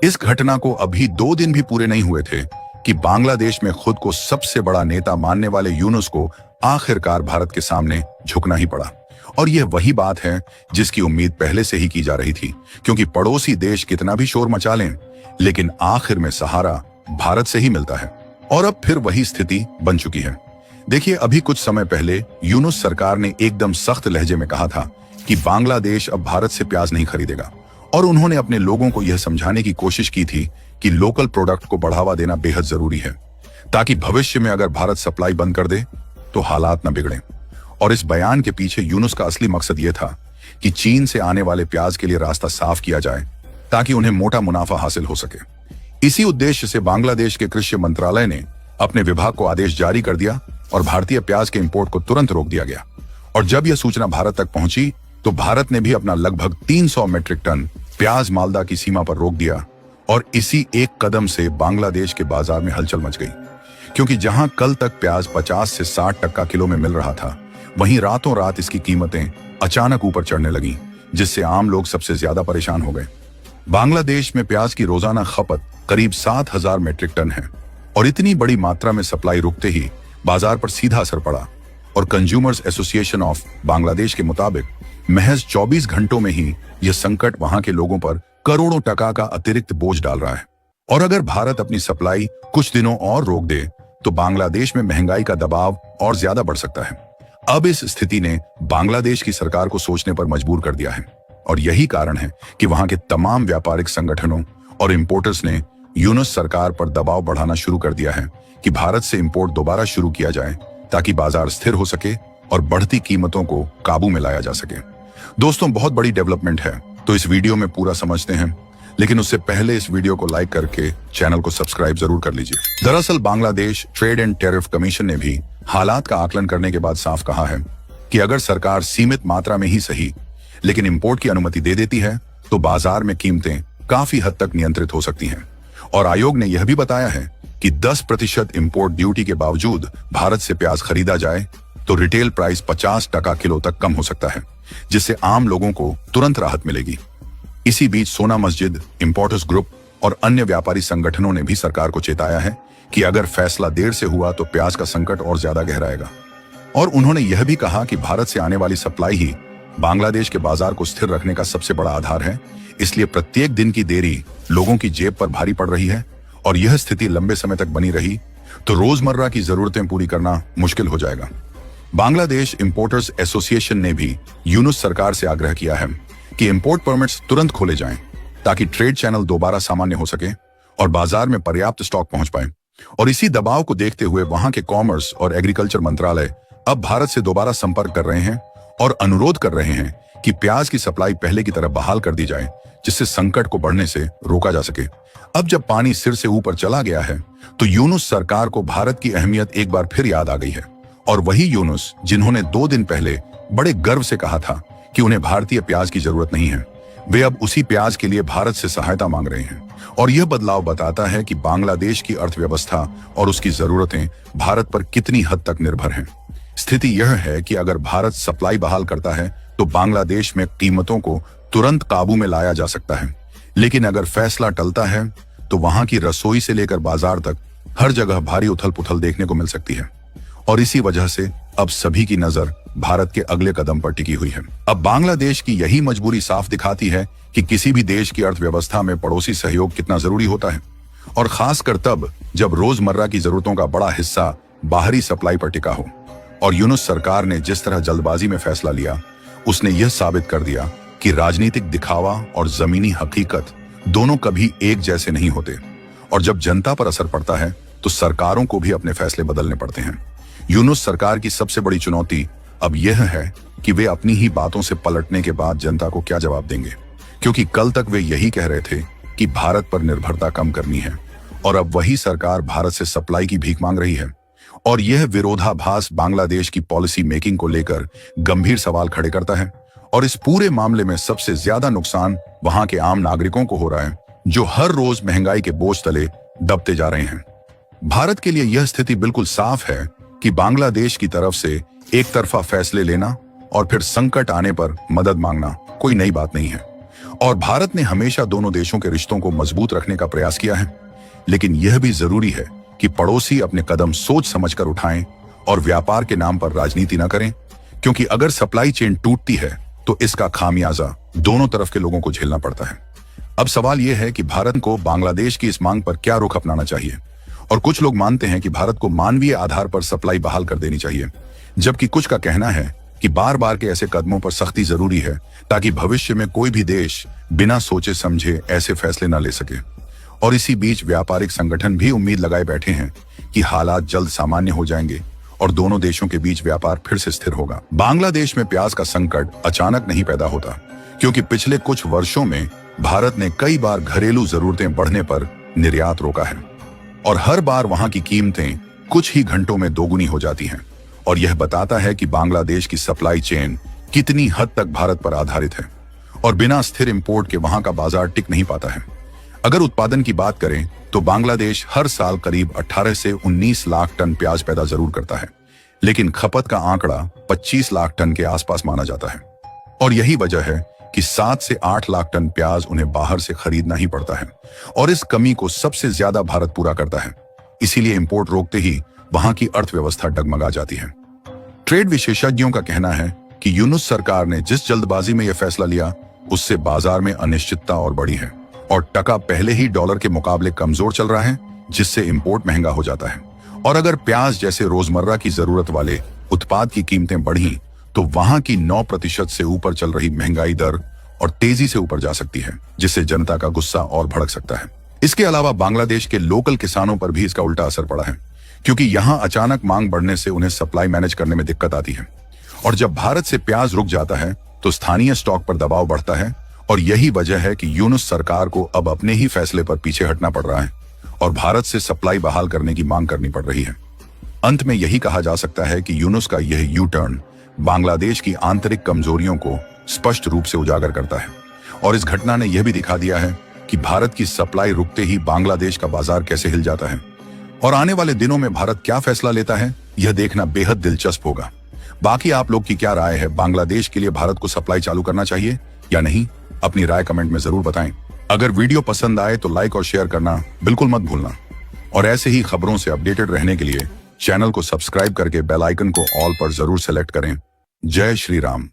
इस घटना को अभी 2 दिन भी पूरे नहीं हुए थे कि बांग्लादेश में खुद को सबसे बड़ा नेता मानने वाले यूनुस को आखिरकार भारत के सामने झुकना ही पड़ा। और यह वही बात है जिसकी उम्मीद पहले से ही की जा रही थी, क्योंकि पड़ोसी देश कितना भी शोर मचा लें, लेकिन आखिर में सहारा भारत से ही मिलता है। और अब फिर वही स्थिति बन चुकी है। देखिए, अभी कुछ समय पहले यूनुस सरकार ने एकदम सख्त लहजे में कहा था कि बांग्लादेश अब भारत से प्याज नहीं खरीदेगा, और उन्होंने अपने लोगों को यह समझाने की कोशिश की थी कि लोकल प्रोडक्ट को बढ़ावा देना बेहद जरूरी है, ताकि भविष्य में अगर भारत सप्लाई बंद कर दे तो हालात न बिगड़े। और इस बयान के पीछे यूनुस का असली मकसद यह था कि चीन से आने वाले प्याज के लिए रास्ता साफ किया जाए, ताकि उन्हें मोटा मुनाफा हासिल हो सके। इसी उद्देश्य से बांग्लादेश के कृषि मंत्रालय ने अपने विभाग को आदेश जारी कर दिया और भारतीय प्याज के इंपोर्ट को तुरंत रोक दिया गया। और जब यह सूचना भारत तक पहुंची तो भारत ने भी अपना लगभग 300 मीट्रिक टन प्याज मालदा की सीमा पर रोक दिया। और इसी एक कदम से बांग्लादेश के बाजार में हलचल मच गई, क्योंकि जहां कल तक प्याज 50 से 60 टका किलो में मिल रहा था, वहीं रातों रात इसकी कीमतें अचानक ऊपर चढ़ने लगीं, जिससे आम लोग सबसे ज्यादा परेशान हो गए। बांग्लादेश में प्याज की रोजाना खपत करीब 7000 मीट्रिक टन है, और इतनी बड़ी मात्रा में सप्लाई रुकते ही बाजार पर सीधा असर पड़ा। और कंज्यूमर्स एसोसिएशन ऑफ बांग्लादेश के मुताबिक महज 24 घंटों में ही यह संकट वहां के लोगों पर करोड़ों टका का अतिरिक्त बोझ डाल रहा है। और अगर भारत अपनी सप्लाई कुछ दिनों और रोक दे तो बांग्लादेश में महंगाई का दबाव और ज्यादा बढ़ सकता है। अब इस स्थिति ने बांग्लादेश की सरकार को सोचने पर मजबूर कर दिया है, और यही कारण है कि वहां के तमाम व्यापारिक संगठनों और इंपोर्टर्स ने यूनुस सरकार पर दबाव बढ़ाना शुरू कर दिया है कि भारत से इंपोर्ट दोबारा शुरू किया जाए, ताकि बाजार स्थिर हो सके और बढ़ती कीमतों को काबू में लाया जा सके। दोस्तों, बहुत बड़ी डेवलपमेंट है, तो इस वीडियो में पूरा समझते हैं, लेकिन उससे पहले इस वीडियो को लाइक करके चैनल को सब्सक्राइब जरूर कर लीजिए। दरअसल Bangladesh trade and tariff commission ने भी हालात का आकलन करने के बाद साफ कहा है कि अगर सरकार सीमित मात्रा में ही सही लेकिन इंपोर्ट की अनुमति दे देती है तो बाजार में कीमतें काफी हद तक नियंत्रित हो सकती हैं। और आयोग ने यह भी बताया है कि 10% इंपोर्ट ड्यूटी के बावजूद भारत से प्याज खरीदा जाए तो रिटेल प्राइस 50 टका किलो तक कम हो सकता है, जिससे आम लोगों को तुरंत राहत मिलेगी। इसी बीच सोना मस्जिद, इंपोर्टर्स ग्रुप और अन्य व्यापारी संगठनों ने भी सरकार को चेताया है कि अगर फैसला देर से हुआ तो प्याज का संकट और ज्यादा गहराएगा। और उन्होंने यह भी कहा कि भारत से आने वाली सप्लाई ही बांग्लादेश के बाजार को स्थिर रखने का सबसे बड़ा आधार है, इसलिए प्रत्येक दिन की देरी लोगों की जेब पर भारी पड़ रही है। और यह स्थिति लंबे समय तक बनी रही तो रोजमर्रा की जरूरतें पूरी करना मुश्किल हो जाएगा। बांग्लादेश इंपोर्टर्स एसोसिएशन ने भी यूनुस सरकार से आग्रह किया है कि इंपोर्ट परमिट्स तुरंत खोले जाएं, ताकि ट्रेड चैनल दोबारा सामान्य हो सके और बाजार में पर्याप्त स्टॉक पहुंच पाए। और इसी दबाव को देखते हुए वहां के कॉमर्स और एग्रीकल्चर मंत्रालय अब भारत से दोबारा संपर्क कर रहे हैं और अनुरोध कर रहे हैं कि प्याज की सप्लाई पहले की तरह बहाल कर दी जाए, जिससे संकट को बढ़ने से रोका जा सके। अब जब पानी सिर से ऊपर चला गया है तो यूनुस सरकार को भारत की अहमियत एक बार फिर याद आ गई है। और वही यूनुस जिन्होंने 2 दिन पहले बड़े गर्व से कहा था कि उन्हें भारतीय प्याज की जरूरत नहीं है, वे अब उसी प्याज के लिए भारत से सहायता मांग रहे हैं। और यह बदलाव बताता है कि बांग्लादेश की अर्थव्यवस्था और उसकी जरूरतें भारत पर कितनी हद तक निर्भर हैं। स्थिति यह है कि अगर भारत सप्लाई बहाल करता है तो बांग्लादेश में कीमतों को तुरंत काबू में लाया जा सकता है, लेकिन अगर फैसला टलता है तो वहां की रसोई से लेकर बाजार तक हर जगह भारी उथल पुथल देखने को मिल सकती है। और इसी वजह से अब सभी की नजर भारत के अगले कदम पर टिकी हुई है। अब बांग्लादेश की यही मजबूरी साफ दिखाती है कि किसी भी देश की अर्थव्यवस्था में पड़ोसी सहयोग कितना जरूरी होता है, और खासकर तब जब रोजमर्रा की जरूरतों का बड़ा हिस्सा बाहरी सप्लाई पर टिका हो। और यूनुस सरकार ने जिस तरह जल्दबाजी में फैसला लिया, उसने यह साबित कर दिया कि राजनीतिक दिखावा और जमीनी हकीकत दोनों कभी एक जैसे नहीं होते। और जब जनता पर असर पड़ता है तो सरकारों को भी अपने फैसले बदलने पड़ते हैं। यूनुस सरकार की सबसे बड़ी चुनौती अब यह है कि वे अपनी ही बातों से पलटने के बाद जनता को क्या जवाब देंगे, क्योंकि कल तक वे यही कह रहे थे कि भारत पर निर्भरता कम करनी है, और अब वही सरकार भारत से सप्लाई की भीख मांग रही है। और यह विरोधाभास बांग्लादेश की पॉलिसी मेकिंग को लेकर गंभीर सवाल खड़े करता है। और इस पूरे मामले में सबसे ज्यादा नुकसान वहां के आम नागरिकों को हो रहा है, जो हर रोज महंगाई के बोझ तले दबते जा रहे हैं। भारत के लिए यह स्थिति बिल्कुल साफ है कि बांग्लादेश की तरफ से एक तरफा फैसले लेना और फिर संकट आने पर मदद मांगना कोई नई बात नहीं है। और भारत ने हमेशा दोनों देशों के रिश्तों को मजबूत रखने का प्रयास किया है। लेकिन यह भी जरूरी है कि पड़ोसी अपने कदम सोच समझकर उठाएं और व्यापार के नाम पर राजनीति न करें, क्योंकि अगर सप्लाई चेन टूटती है तो इसका खामियाजा दोनों तरफ के लोगों को झेलना पड़ता है। अब सवाल यह है कि भारत को बांग्लादेश की इस मांग पर क्या रुख अपनाना चाहिए। और कुछ लोग मानते हैं कि भारत को मानवीय आधार पर सप्लाई बहाल कर देनी चाहिए, जबकि कुछ का कहना है कि बार बार के ऐसे कदमों पर सख्ती जरूरी है ताकि भविष्य में कोई भी देश बिना सोचे समझे ऐसे फैसले न ले सके। और इसी बीच व्यापारिक संगठन भी उम्मीद लगाए बैठे हैं कि हालात जल्द सामान्य हो जाएंगे और दोनों देशों के बीच व्यापार फिर से स्थिर होगा। बांग्लादेश में प्याज का संकट अचानक नहीं पैदा होता, क्योंकि पिछले कुछ वर्षों में भारत ने कई बार घरेलू जरूरतें बढ़ने पर निर्यात रोका है और हर बार वहां की कीमतें कुछ ही घंटों में दोगुनी हो जाती हैं। और यह बताता है कि बांग्लादेश की सप्लाई चेन कितनी हद तक भारत पर आधारित है और बिना स्थिर इंपोर्ट के वहां का बाजार टिक नहीं पाता है। अगर उत्पादन की बात करें तो बांग्लादेश हर साल करीब 18 से 19 लाख टन प्याज पैदा जरूर करता है, लेकिन खपत का आंकड़ा 25 लाख टन के आसपास माना जाता है। और यही वजह है कि 7 से 8 लाख टन प्याज उन्हें बाहर से खरीदना ही पड़ता है और इस कमी को सबसे ज्यादा भारत पूरा करता है। इसीलिए इंपोर्ट रोकते ही वहां की अर्थव्यवस्था डगमगा जाती है। ट्रेड विशेषज्ञों का कहना है कि यूनुस सरकार ने जिस जल्दबाजी में यह फैसला लिया, उससे बाजार में अनिश्चितता और बढ़ी है और टका पहले ही डॉलर के मुकाबले कमजोर चल रहा है, जिससे इंपोर्ट महंगा हो जाता है। और अगर प्याज जैसे रोजमर्रा की जरूरत वाले उत्पाद की कीमतें बढ़ी तो वहां की 9% से ऊपर चल रही महंगाई दर और तेजी से ऊपर जा सकती है, जिससे जनता का गुस्सा और भड़क सकता है। इसके अलावा बांग्लादेश के लोकल किसानों पर भी इसका उल्टा असर पड़ा है, क्योंकि यहां अचानक मांग बढ़ने से उन्हें सप्लाई मैनेज करने में दिक्कत आती है। और जब भारत से प्याज रुक जाता है तो स्थानीय स्टॉक पर दबाव बढ़ता है और यही वजह है कि यूनुस सरकार को अब अपने ही फैसले पर पीछे हटना पड़ रहा है और भारत से सप्लाई बहाल करने की मांग करनी पड़ रही है। अंत में यही कहा जा सकता है कि यूनुस का यह यू टर्न बांग्लादेश की आंतरिक कमजोरियों को स्पष्ट रूप से उजागर करता है और इस घटना ने यह भी दिखा दिया है कि भारत की सप्लाई रुकते ही बांग्लादेश का बाजार कैसे हिल जाता है। और आने वाले दिनों में भारत क्या फैसला लेता है, यह देखना बेहद दिलचस्प होगा। बाकी आप लोग की क्या राय है, बांग्लादेश के लिए भारत को सप्लाई चालू करना चाहिए या नहीं? अपनी राय कमेंट में जरूर बताएं। अगर वीडियो पसंद आए तो लाइक और शेयर करना बिल्कुल मत भूलना और ऐसे ही खबरों से अपडेटेड रहने के लिए चैनल को सब्सक्राइब करके बेल आइकन को ऑल पर जरूर सेलेक्ट करें। जय श्री राम।